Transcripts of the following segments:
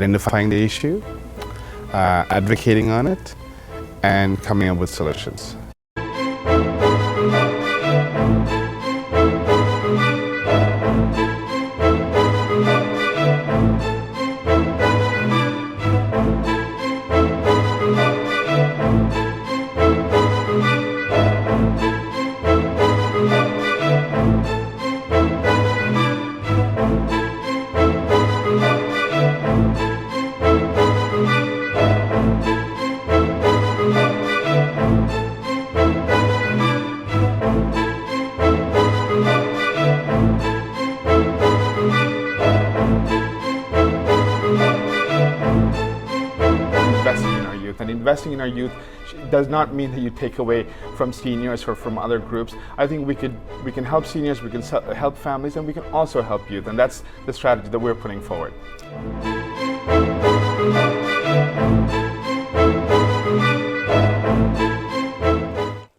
identifying the issue, advocating on it, and coming up with solutions. And investing in our youth does not mean that you take away from seniors or from other groups. I think we can help seniors, we can help families, and we can also help youth, and that's the strategy that we're putting forward.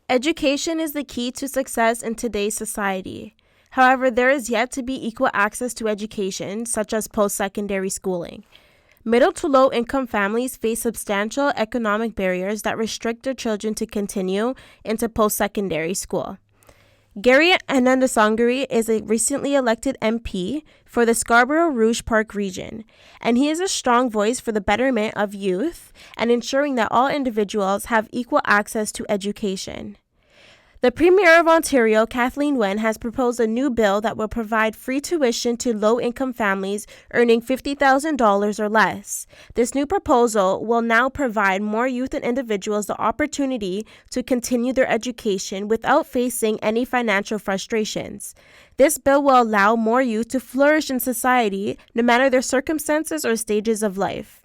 Education is the key to success in today's society. However, there is yet to be equal access to education, such as post-secondary schooling. Middle to low-income families face substantial economic barriers that restrict their children to continue into post-secondary school. Gary Anandasangari is a recently elected MP for the Scarborough Rouge Park region, and he is a strong voice for the betterment of youth and ensuring that all individuals have equal access to education. The Premier of Ontario, Kathleen Wynne, has proposed a new bill that will provide free tuition to low-income families earning $50,000 or less. This new proposal will now provide more youth and individuals the opportunity to continue their education without facing any financial frustrations. This bill will allow more youth to flourish in society, no matter their circumstances or stages of life.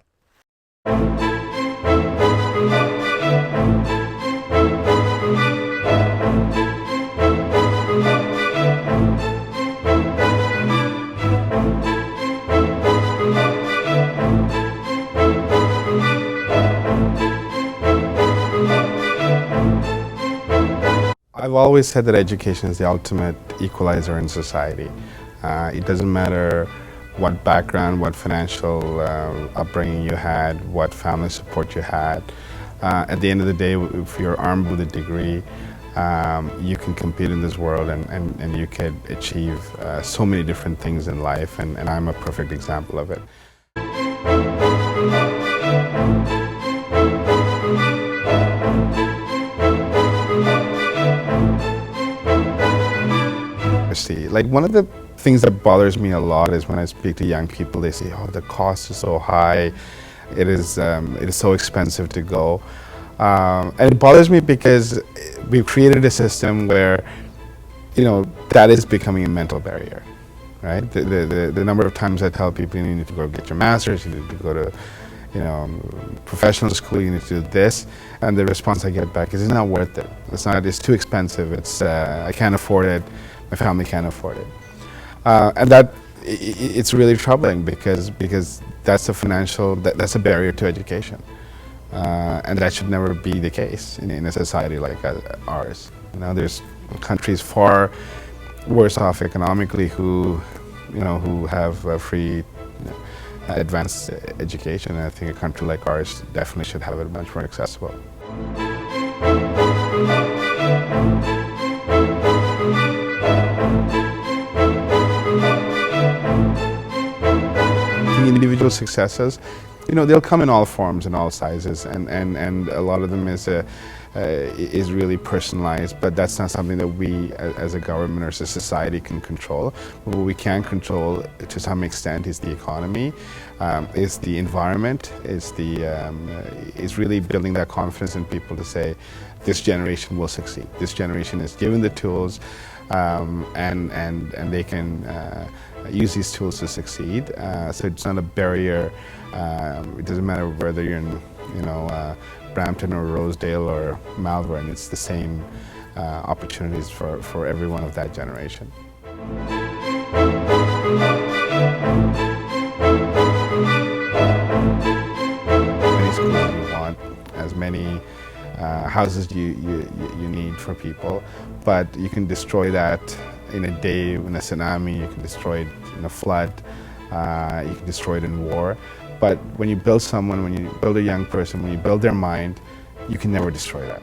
I've always said that education is the ultimate equalizer in society. It doesn't matter what background, what financial upbringing you had, what family support you had. At the end of the day, if you're armed with a degree, you can compete in this world and you can achieve so many different things in life, and I'm a perfect example of it. Like, one of the things that bothers me a lot is when I speak to young people, they say, oh, the cost is so high, it is so expensive to go. And it bothers me because we've created a system where, that is becoming a mental barrier, right? The number of times I tell people, you need to go get your master's, you need to go to, professional school, you need to do this, and the response I get back is, it's not worth it. It's too expensive, I can't afford it, my family can't afford it. And it's really troubling because that's that's a barrier to education. And that should never be the case in a society like ours. There's countries far worse off economically who have free advanced education. And I think a country like ours definitely should have it much more accessible. Individual successes, they'll come in all forms and all sizes, and a lot of them is really personalized, but that's not something that we as a government or as a society can control. What we can control to some extent is the economy, is the environment, is really building that confidence in people to say, this generation will succeed. This generation is given the tools, and they can use these tools to succeed. So it's not a barrier. It doesn't matter whether you're in, Brampton or Rosedale or Malvern. It's the same opportunities for everyone of that generation. Many schools you want, as many houses you need for people, but you can destroy that in a day, in a tsunami, you can destroy it in a flood, you can destroy it in war. But when you build someone, when you build a young person, when you build their mind, you can never destroy that.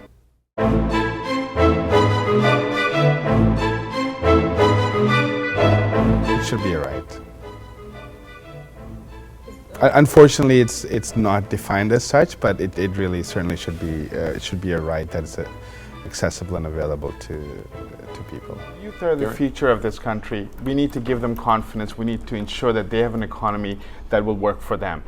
It should be a right. Unfortunately, it's not defined as such, but it really certainly should be. It should be a right that is accessible and available to people. Youth are the future of this country. We need to give them confidence. We need to ensure that they have an economy that will work for them.